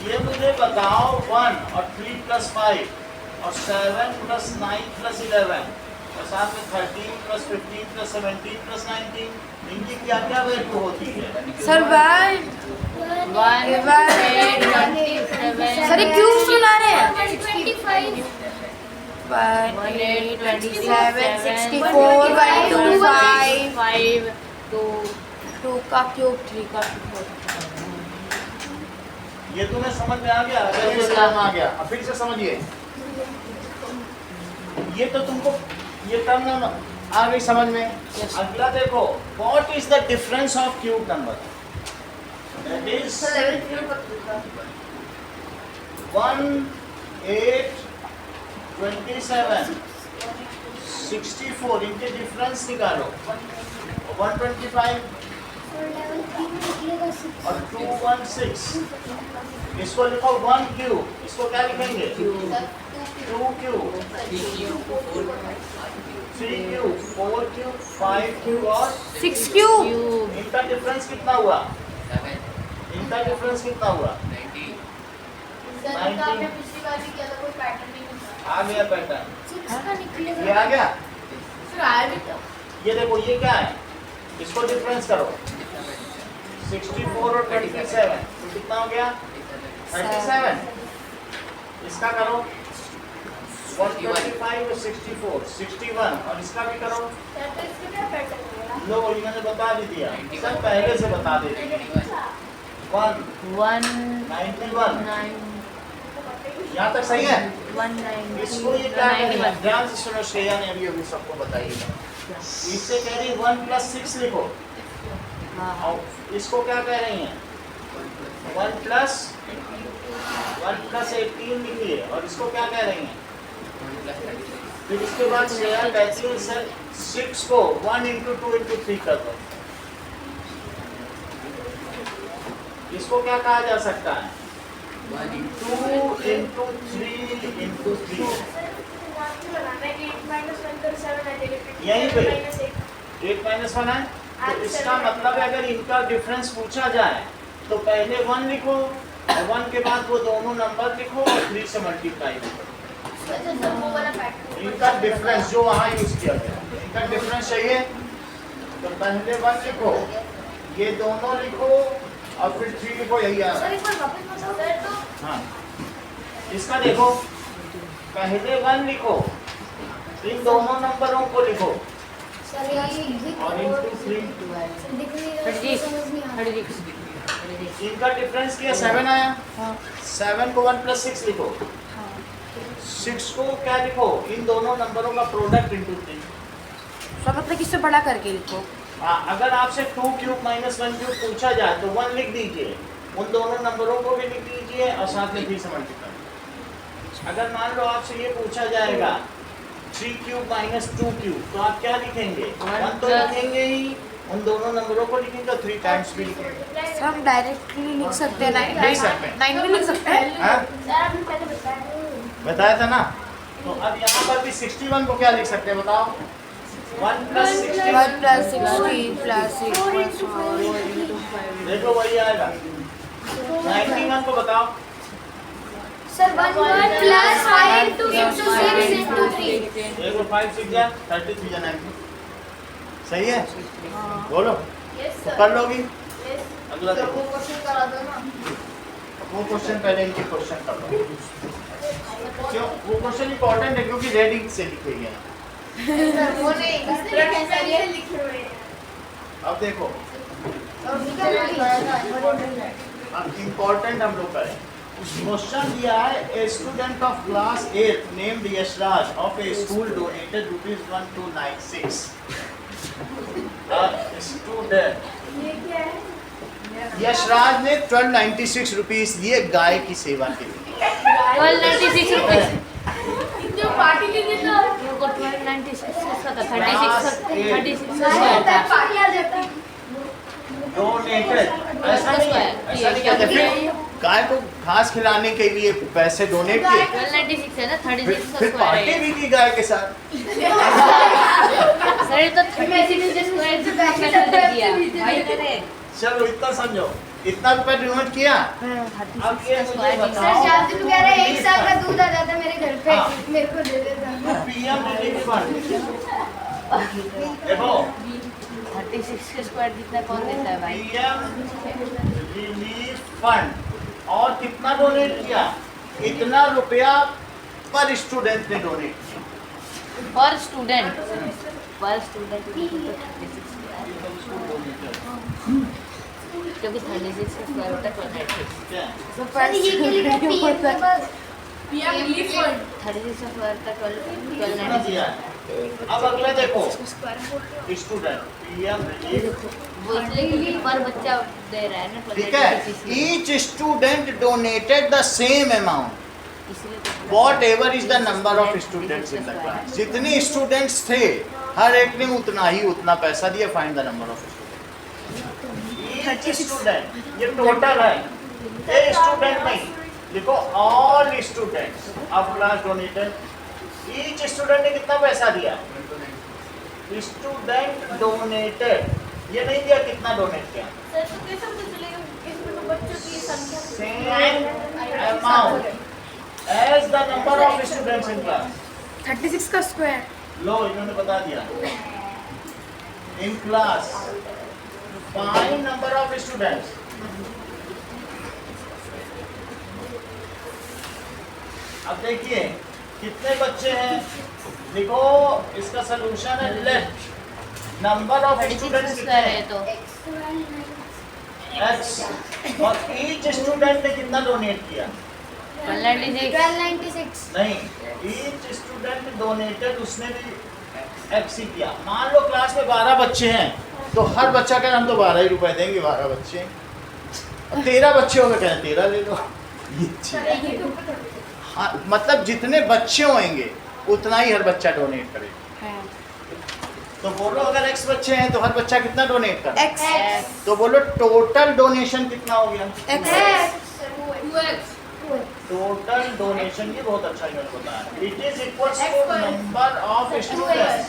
ये मुझे बताओ 1 और 3 + 5 और 7 + 9 + 11 और साथ में 13 + 15 + 17 + 19, इनकी क्या क्या वैल्यू होती है? सर वन सर ये क्यूब सुना रहे हैं 125 1 8 27 64 125 2 का क्यूब 3 का क्यूब। ये तुम्हें समझ में आ गया? अगर ये टर्म आ गया, अब फिर से समझिए, ये तो तुमको ये टर्म आ गई समझ में। अगला देखो, what is the difference of cube number? That is sir level 3 पर पूछा। 1 8 27 64, इनके डिफरेंस निकालो। 125 और लेवल 3 में निकलेगा 6 और 216, इसको लिखो 1 क्यूब, इसको क्या लिखेंगे? 2 क्यूब, 3 क्यूब, 4 क्यूब, 5 क्यूब और 6 क्यूब। इनका डिफरेंस कितना हुआ? इनका डिफरेंस कितना हुआ? 90। सर का आपने पिछली बार भी किया था, कोई पैटर्न नहीं मिला। आ गया पैटर्न, 6 का निकलेगा। ये आ गया। सर आया भी था। ये देखो, ये क्या है, इसको डिफरेंस करो, 64 और 27, तो कितना हो गया? 37। इसका करो 125 और 64 61, और इसका भी करो। सर तो इसका क्या पैटर्न होगा? लो वही मैंने बता भी दिया, सब पहले से बता दे दिया। 1 91, यहाँ तक सही है? इसको ये क्या कह रही है? ध्यान से सुनो, श्रेया ने अभी अभी सबको बताइएगा। इससे कह रही 1 + 6 लिखो, और इसको क्या कह रही हैं? 1 + 18 लिखिए, और इसको क्या कह रही हैं? फिर इसके बाद श्रेया कहती है सर 6 को 1 × 2 × 3 कर दो। इसको क्या कहा जा सकता है? 2 × 3 × 3। यहीं पे 8 - 1 है, तो इसका मतलब है अगर इनका डिफरेंस पूछा जाए तो पहले 1 लिखो और 1 के बाद वो दोनों नंबर लिखो और 3 से मल्टीप्लाई करो। अच्छा सर वो वाला पैटर्न। इनका डिफरेंस जो वहाँ यूज किया गया, इनका डिफरेंस चाहिए तो पहले 1 लिखो, ये दोनों लिखो और फिर 3 लिखो, यही आ रहा सर है। एक बार वापस बताओ। सर तो हाँ, इसका देखो, पहले 1 लिखो, इन दोनों नंबरों को लिखो सर ये दिख और इनटू 3। दिख नहीं रहा, इसको समझ नहीं आ रहा। इनका डिफरेंस क्या? 7 आया। 7 को 1 + 6 लिखो, 6 को क्या लिखो? इन दोनों नंबरों का प्रोडक्ट इनटू 3। सब मतलब किससे बड़ा करके लिखो। हाँ, अगर आपसे 2 क्यूब - 1 क्यूब पूछा जाए तो 1 लिख दीजिए, उन दोनों नंबरों को भी लिख दीजिए और साथ में 3 से मल्टीप्लाई। अगर मान लो आपसे ये पूछा जाएगा 3 क्यूब - 2 क्यूब, तो आप क्या लिखेंगे? 1 तो लिखेंगे ही, उन दोनों नंबरों को लिखेंगे और 3 टाइम्स भी लिखेंगे। सर हम डायरेक्टली लिख सकते हैं लिख सकते हैं। 9 भी लिख सकते हैं। हाँ? सर आपने पहले बताया। बताया था ना। तो अब यहाँ पर भी 61 को क्या लिख सकते हैं बताओ? 1 + 60, 1 + 60 + 6 4 × 5 देखो वही आएगा। 91 को बताओ। Sir 1 plus 5 to 6 to 6 into 3. 1 को 5 6 जा 33 जा 90। सही है? बोलो। यस तो कर लोगी? यस अगला तो देखो। वो क्वेश्चन करा दो ना। वो क्वेश्चन पहले इनके क्वेश्चन कर लो। क्यों? वो क्वेश्चन इंपॉर्टेंट है क्योंकि रेडिंग से लिखे गए हैं। सर वो नहीं इसमें कैसा ये लिखे हुए हैं। अब देखो, और उसका नाम बताया था। अब इम्पोर्टेंट हम लोग करें। क्वेश्चन दिया है, a student of class 8 named Yashraj of a school donated ₹1296। Student ये क्या है? यशराज ने 1296 रुपीस दिए गाय की सेवा के लिए। 1296 रुपीज। जो पार्टी के लिए तो वो 1296 का था, 36 सारे था। पार्टी आ जाती। डोनेटेड ऐसा नहीं है, ऐसा नहीं कहते। फिर गाय को घास खिलाने के लिए पैसे डोनेट किए, 1296 है ना, 36 का फिर स्क्वायर पार्टी है। भी की गाय के साथ। सर ये तो 36 का स्क्वायर जितना पैसा दे दिया भाई करे। चलो इतना समझो, इतना रुपए डोनेट किया। अब ये मुझे सर बताओ, शादी तो कह रहे हैं 1 साल का दूध आ जाता मेरे घर पे, हाँ। मेरे को दे देता। पीएम रिलीफ फंड देखो, 36 का स्क्वायर जितना कौन देता है भाई? पीएम रिलीफ फंड और कितना डोनेट किया? इतना रुपया पर स्टूडेंट ने डोनेट किया। पर स्टूडेंट 36 क्योंकि 36 का स्क्वायर होता है 1296। ठीक है? सर ये के लिए पीएम के पास पीएम रिलीफ फंड 36 का स्क्वायर था कितना 1296। दिया है? अब अगला देखो, स्टूडेंट पीएम रिलीफ, वो इसलिए क्योंकि पर बच्चा दे रहा है ना, ठीक है? 1296 each student donated the same amount इसलिए तो what ever is the number of students in the class. जितने स्टूडेंट्स थे हर एक ने उतना पैसा दिया। Find the number of student. Student ये टोटल है, ए स्टूडेंट नहीं, देखो all students of class donated. Each student ने कितना पैसा दिया? स्टूडेंट डोनेटेड ये नहीं दिया कितना डोनेट किया। सर तो कैसे पता चलेगा इसमें तो बच्चों की संख्या same amount as the number of students in class. 36 का स्क्वायर। लो इन्होंने बता दिया। In class find number of students. अब देखिए कितने बच्चे हैं, देखो इसका सलूशन है लेफ्ट। नंबर ऑफ 36 का स्टूडेंट्स कितने स्क्वायर है हैं? तो एक्स। और ईच स्टूडेंट ने कितना डोनेट किया? 1296। नहीं, ईच स्टूडेंट डोनेटेड उसने भी एक्स ही किया। मान लो क्लास में 12 बच्चे हैं तो हर बच्चा कहे हम तो 12 ही रुपए देंगे, 12 बच्चे हैं। और 13 बच्चे हो गए, कहें 13 ले लो। ये चीज़। हाँ, मतलब जितने बच्चे होंगे उतना ही हर बच्चा डोनेट करेगा। तो बोलो अगर एक्स बच्चे हैं तो हर बच्चा कितना डोनेट करे? X तो बोलो टोटल डोनेशन कितना हो गया? टोटल डोनेशन, ये बहुत अच्छा यूनिट होता है। It is equals to number of students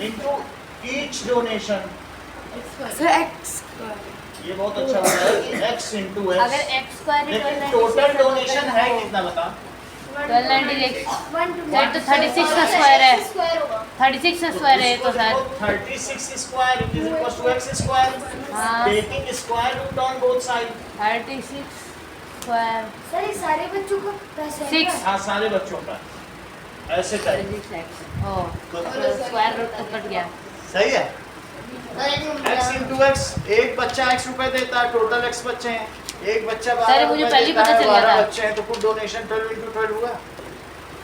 into each donation. Sir X ये बहुत अच्छा होता है कि x इनटू अगर x। x स्क्वायर लेकिन टोटल डोनेशन है कितना बता? 1296 सर तो 36 का स्क्वायर है, 36 का स्क्वायर है तो sir 36 square it is equals to x square. हाँ। Taking square root on both side. 36 square sir ये सारे बच्चों को पैसे हैं 6 क्या? हाँ सारे बच्चों का ऐसे करें 36x ओ तो स्क्वायर रूट तो कट गया। सही है। x इंटू एक्स, एक बच्चा x रुपए देता है, टोटल x बच्चे हैं। एक बच्चा 12 सर, मुझे रुपए पहले ही देता पता है, चल गया 12 था। बच्चे हैं तो कुल डोनेशन 12 इंटू 12 हुआ।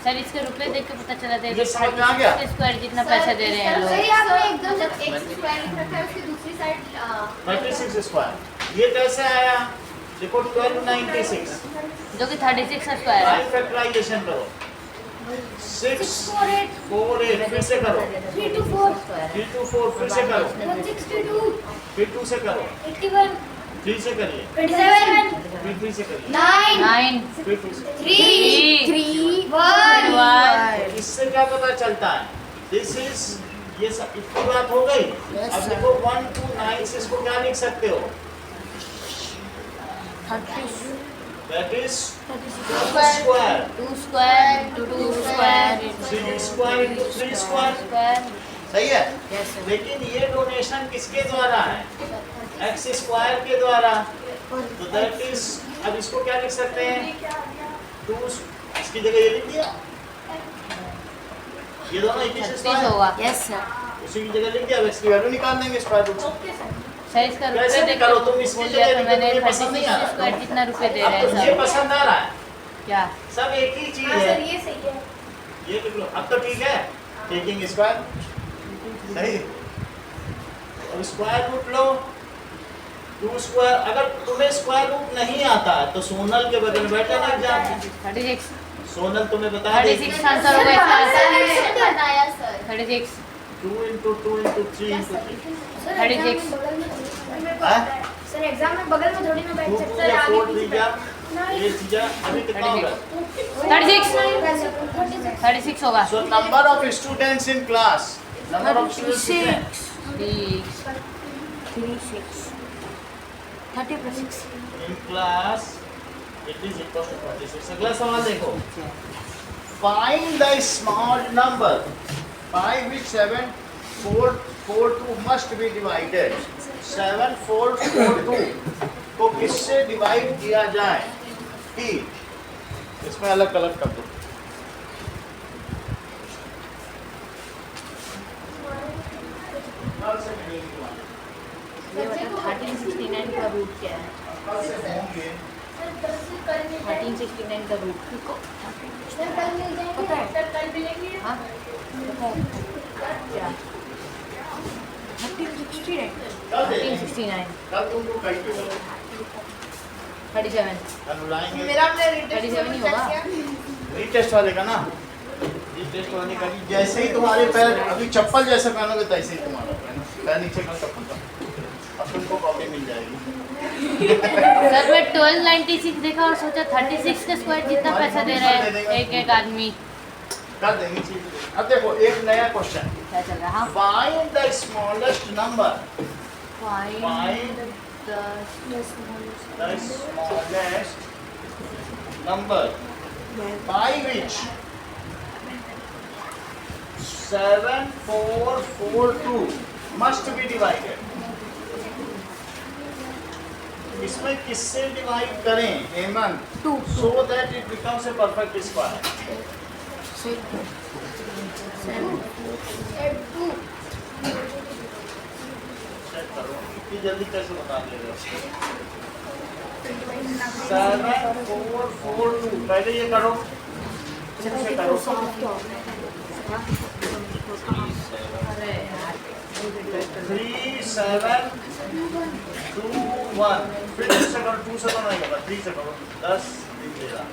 सर इसके रुपए देख के पता चला था ये समझ में आ गया? स्क्वायर जितना पैसा दे रहे हैं लोग। सही आपने एकदम जब x स्क्वायर लिख रखा है उसकी दूसरी साइड 36 स्क्वायर ये कैसे आया? देखो 1296 जो कि 36 का स्क्वायर है। फैक्टराइजेशन करो 6 48 4 8 फिर से करो 3 to 4 3 to 4 फिर से करो 162 फिर 2 से करो 81 3 से करिए 27 फिर 3 से करिए 9 9 फिर 2 से 3 1 1 इससे क्या पता चलता है? दिस इज ये सब इतनी बात हो गई। अब देखो 1 to 9 से इसको क्या लिख सकते हो? That is 2 square. 2 square into 2 square 3 square into 3 square. square. सही है? Yes sir. लेकिन ये डोनेशन किसके द्वारा है? x स्क्वायर के द्वारा। तो दैट इज, अब इसको क्या लिख सकते हैं? 2 इसकी जगह ये लिख दिया, ये दोनों एक ही 36 स्क्वायर होगा। Yes sir. उसी की जगह लिख दिया, अब इसकी वैल्यू निकाल देंगे स्क्वायर रूट से। सर इसका कैसे रुपए भी करो तुम, इसकी बोल जगह दिया तो लिखो, मैंने तुम्हें पसंद नहीं आ 36 रहा। स्क्वायर कितना रुपए दे अब रहे हैं तुझे सब? पसंद आ रहा है, क्या? सब एक ही चीज हाँ है। सर, ये सही है। ये लिख लो, अब तो ठीक है। टेकिंग स्क्वायर सही, अब स्क्वायर रूट लो 2 स्क्वायर। अगर तुम्हें स्क्वायर रूट नहीं आता है तो सोनल के बगल में बैठे ना एग्जाम, 36 सोनल तुम्हें बता देगी। 36 आंसर होगा इसका। बताया sir 36 2 into 2 into 3 into 3 36 sir exam में बगल में थोड़ी ना बैठ 2 सकते या हैं 4 त्रिज्या, ये त्रिज्या अभी कितना होगा? 36 होगा। So number of students in class, number of students कितने हैं? 36 30 plus 6. In class it is equal to 46. अगला सवाल देखो, find the small number by which 7 4 4 2 must be divided. 7 4 4 2 को किससे डिवाइड किया जाए? कि इसमें अलग अलग कर दो। ये बता 1369 का रूट क्या है? 1369 का रूट पता है हाँ क्या? 1369. 1369 कल तुमको कैलकुलेटर 37 कल बुलाएंगे। मेरा अपने रिटेस्ट 37 ही होगा। रीटेस्ट वाले का ना, रीटेस्ट वाले का जैसे ही तुम्हारे पैर अभी चप्पल जैसे पहनोगे तैसे ही तुम्हारा पैर नीचे का चप्पल का, अब तुमको कॉपी मिल जाएगी। सर मैं 1296 देखा और सोचा 36 का स्क्वायर जितना पैसा दे रहा है एक एक आदमी। कर देंगे चीज। अब देखो एक नया क्वेश्चन, क्या चल रहा है? Find the smallest number, find Find the the smallest number by which 7442 must be divided. इसमें किससे डिवाइड करें Hemant? 2. So that it becomes a perfect square. Check करो इतनी जल्दी कैसे बता दिया। 7442 पहले ये करो, से करो। अरे यार 3721 फिर 2 से करो, 2 से तो नहीं होगा, 3 से करो, 10 दिन देगा।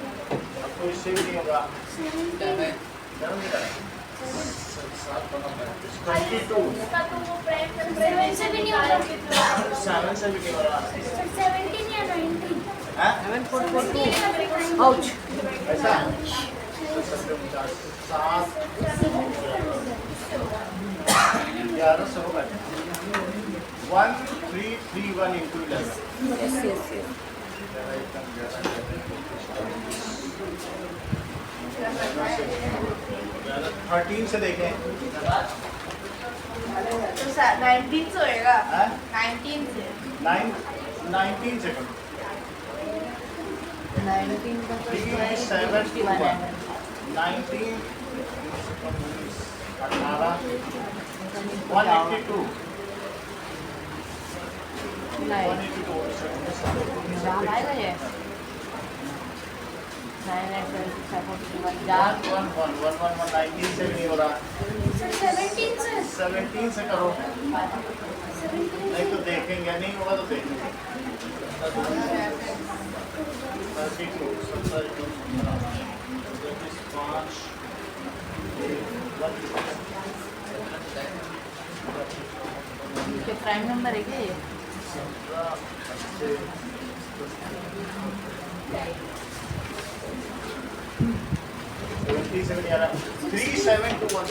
अब तो इससे भी नहीं होगा, जरूर नहीं करें। 22 7 से भी नहीं होगा 7 से भी नहीं होगा। 17 या 19 हैं? 7442 Ouch. ऐसा 7 11 से होगा 1331 into 11। Yes. 13 से देखें। तो सर 19 से होएगा। हैं? 19 से 19 से करो। 19 का तो स्क्वायर 3721 है। 19 18 182 नहीं 182 जहाँ आएगा ये 98761 जहाँ 19 से भी नहीं हो रहा। 17 से करो, नहीं तो देखेंगे, नहीं होगा तो देखेंगे। 32 5 ये प्राइम नंबर है क्या ये? 37 नहीं आ रहा। 3721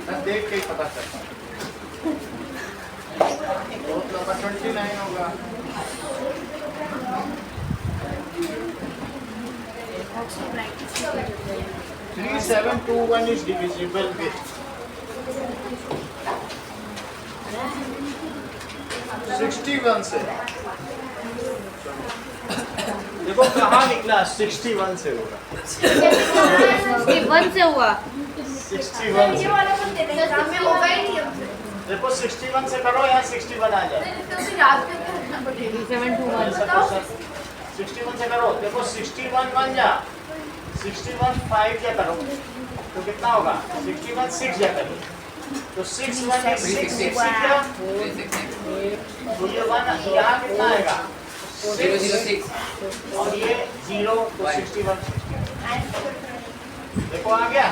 मैं देख के ही पता करता हूँ। बहुत लंबा 29 होगा। Three, 7, 2, 1 is divisible with 61 से। देखो कहाँ निकला 61 से होगा 1 से हुआ 61 से। एग्जाम में होगा ही नहीं हमसे। देखो 61 से करो यहाँ 61 आ जाए। तो फिर याद करके रखना पड़ेगा। 7 2 1 61 से करो देखो 61 बन जा 61 5 क्या करो तो कितना होगा 61 6 क्या करो तो 6 1 is 6 6 क्या तो ये 1 यहाँ कितना आएगा 006 और ये 0 तो 61 देखो आ गया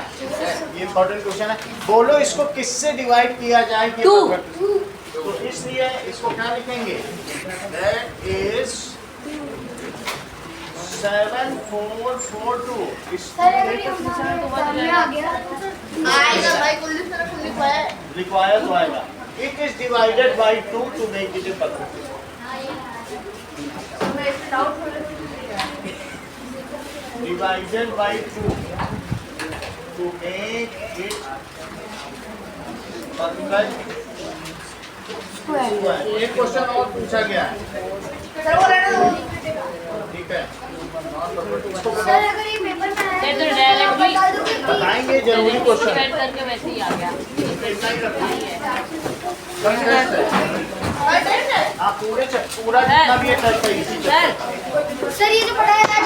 ये इम्पोर्टेंट क्वेश्चन है बोलो इसको किससे डिवाइड किया जाए कि 2 तो इसलिए इसको क्या लिखेंगे दैट इज 7442 आ गया आएगा भाई कुल्ली से कुल्ली पाए। लिखवाया तो आएगा it is divided by 2 to make it a perfect मैं इससे डाउट हो रहा है। Divided by 2 to make it perfect एक क्वेश्चन और पूछा गया है सर वो रहने दो। ठीक है इसको सर अगर ये पेपर में आया ये तो डायरेक्टली बता दो कि बताएंगे जरूरी क्वेश्चन डिवाइड करके वैसे ही आ गया इतना ही रखना अटेंड है। आप पूरा जितना भी है इसी चक्कर सर सर ये जो पढ़ाया आज